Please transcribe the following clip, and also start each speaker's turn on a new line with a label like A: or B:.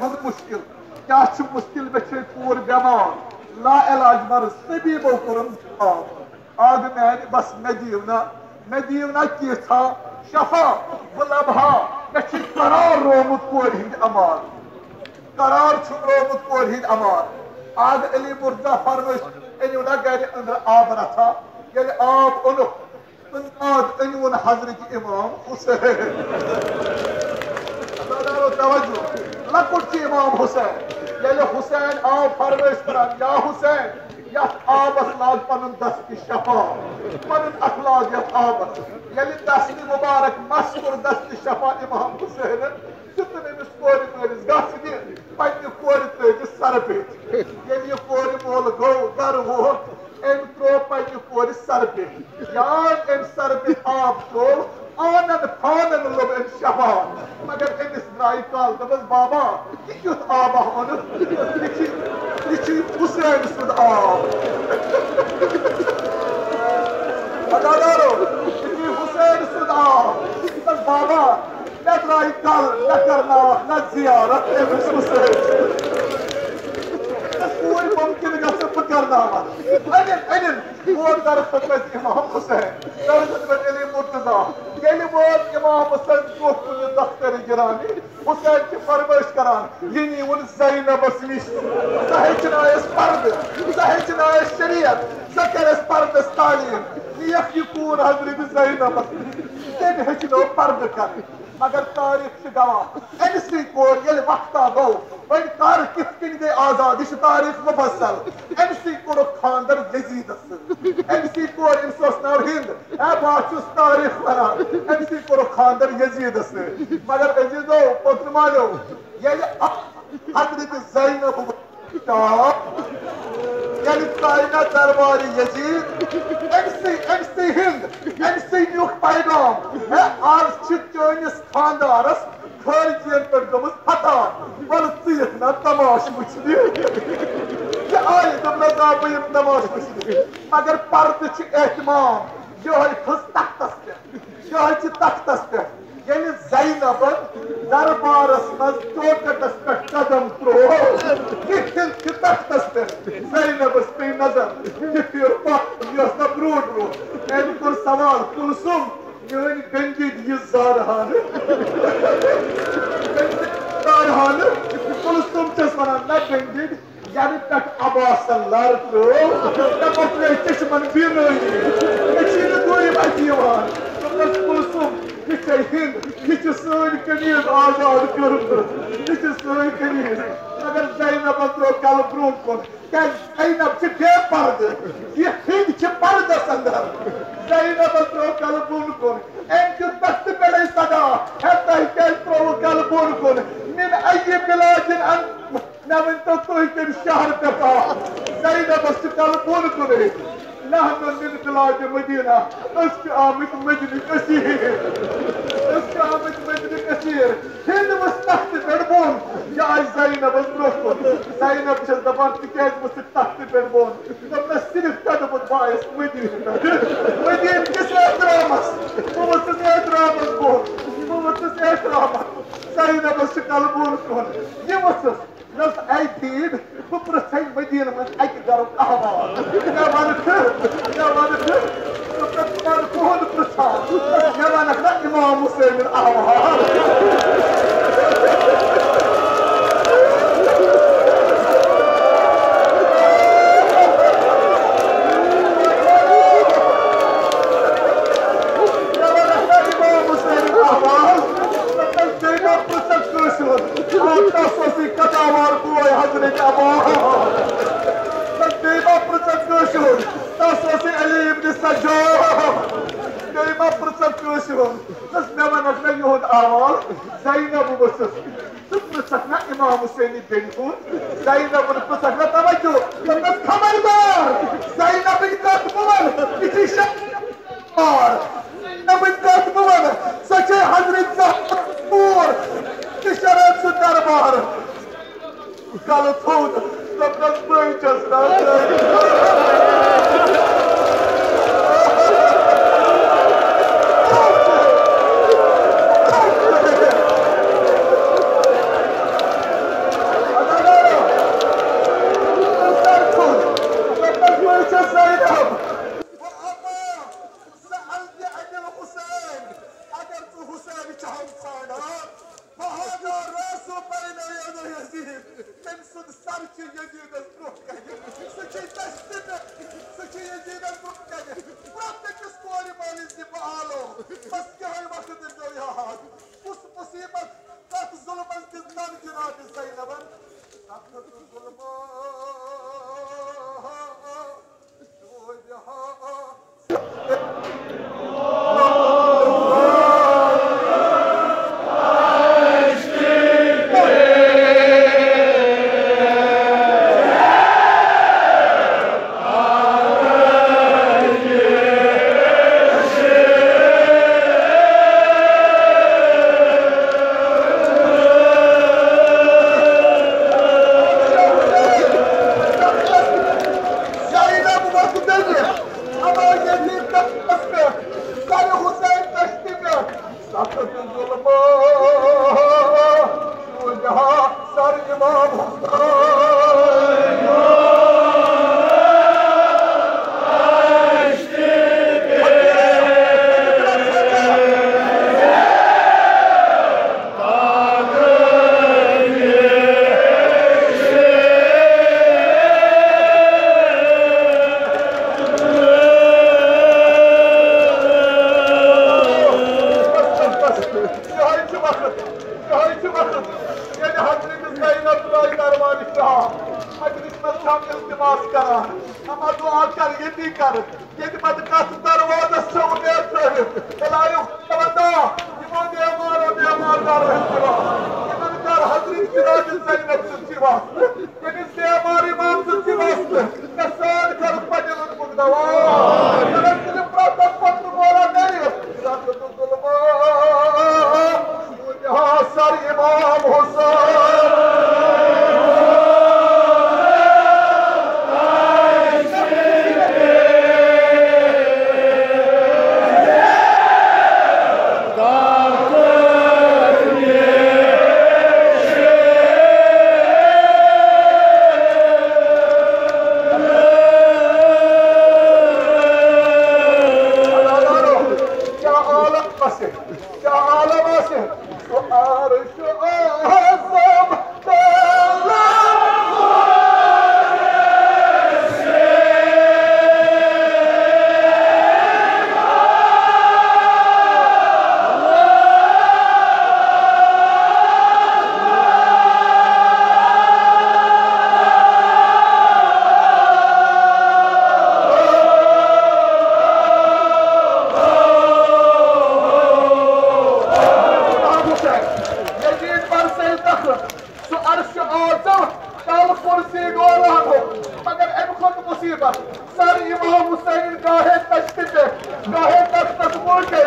A: हुंद मुश्किल क्या मुश्किल मे पूर बेमार ला इलाज मर्ज तबीबो कोरम आग मैन बस मे दीवना तीथा शफा बह लबहा मे करार रोमुत कोर हिंद अमार करार रोमुत कोर हिंद अमार आग अली मुर्जा फरमाइश अनु ना गर अंदर आब रथा ये आब ओनुक अनवन हजरत इमाम हुसैन तवज्जो लकुट इमाम हुसैन ये हुसैन आब फरमाइश करान या हुसैन यथ आबस लाग पन दस्त शफा पन अखलाग यथ आबस ये दस्त मुबारक मस्कुर दस्त शफा इमाम हुसैन अमिस कोर मलिस गस पे कोर तजिस सर पे ये कोर मोल गो गर वोत अम त्रो पे कोर सर पे यान अम सर पे आब त्रो आनन फानन लोब अम शफा मगर अमिस द्राय काल दपस बाबा यह युथ आबा ओन यह हुसैन सुद आब अदादारो यह हुसैन सुद आब बाबा न द्राय कल न करना न जियारत अमिस हुसैन पूरी मुमकिन गस बह करना अनिल मोर तरफ इमाम हुसैन तरफ अली मुर्तजा ये वो इमाम हुसैन कुन दफ्तर गिरानी हुसैन की फरमाइश करान यह नीवन ज़ैनबस निश सह पर्द सह शरीयत सह कर पर्दस तालीम नियख यह कून हजरत ज़ैनबस तम हेचनो पर्द कर मगर तारीख गवाह अमिस कोर ये वक्ता गो वो कर कित गई आजाद यह तारीख मुफसल अमिस कोर खानदर यजीदस अमिस कोर अमिस नाव हिंद बहुत तारीख वन अमिस कोर खानदर यजीदस मगर अजीजो पोत्र मानो ये हजरत ज़ैनब कायना दरबार यजीद अमिस हिंद अमिस नुक पैगाम आज चनिस खानदारस खारिजियन पे गमस फतान वल ीत ना तमाश वुचन आय दपना बह तमाश वुचन मगर पर्द एहतमाम यह थस तख्तस पे यह तख्तस पे ये ज़ैनबन दरबारस मज चौकटस पे कदम त्रो तख्तस पे ज़ैनबस पे नजर यह ब्रूट ब्रूट अम कोर सवाल कुलसुम मान गंजिद यह जारहान कुलसुम चस वन न गंजिद यानी तक अबासन लर त्रो चश्मन बीनई दूरी बचान कुलसुम यह हिंद यह सन कमीज आजाद कर सन कमीज मगर ज़ैनबन त्रो कल ब्रो कुन क्या ज़ैनब बेपर्द यह हिंद पर्दस अंदर ज़ैनबन त्रो कल बोन कुन अम तख्त पे सदा है क्या त्रो कल बोन कुन मिन अय बिलादिन मे वन तो तुम कम शहर पे ज़ैनबस कल बोन कुन नहनु मिन बिलाद मदीना आमत मदन कसीर आमत मदन कसीर हिंद वस तख्त पे बोन यह आय ज़ैनबस ब्रो कुन ज़ैनब दपान तिकाज वस तख्त पे बोन दपन सिर्फ कदमुत बायस मदीन किस एहतरामस बह वसस एहतरामस बोन बह वसस एहतरामस ज़ैनबस कल बोन कुन यह वसस नस आई तीन बह पृछे मदीन मन अक गरुक अहवाल मे वन तुहद पृछा मे वनक ना इमाम हुसैन अहवाल ज़ैनब वसस पृछक ना इमाम हुसैन बेन कुन ज़ैनब पृछक ना तवज्जो दपस खबरदार ज़ैनब कत बुवन इति शर ज़ैनब कत बुवन सचे हजरत ज़हूर शरत सु दरबार कल थोद दपस बचस ना सुन सर यजीदस ब्रोह कने सह तश्त सह यजीदस ब्रोह कने प्रत्येक कोर मालिस दि आलो बस क्या वक्त दो याद उस मुसीबत तक जुल्म दिन जनाब ज़ैनबन तक जुल्म गाहे तक तक बोल के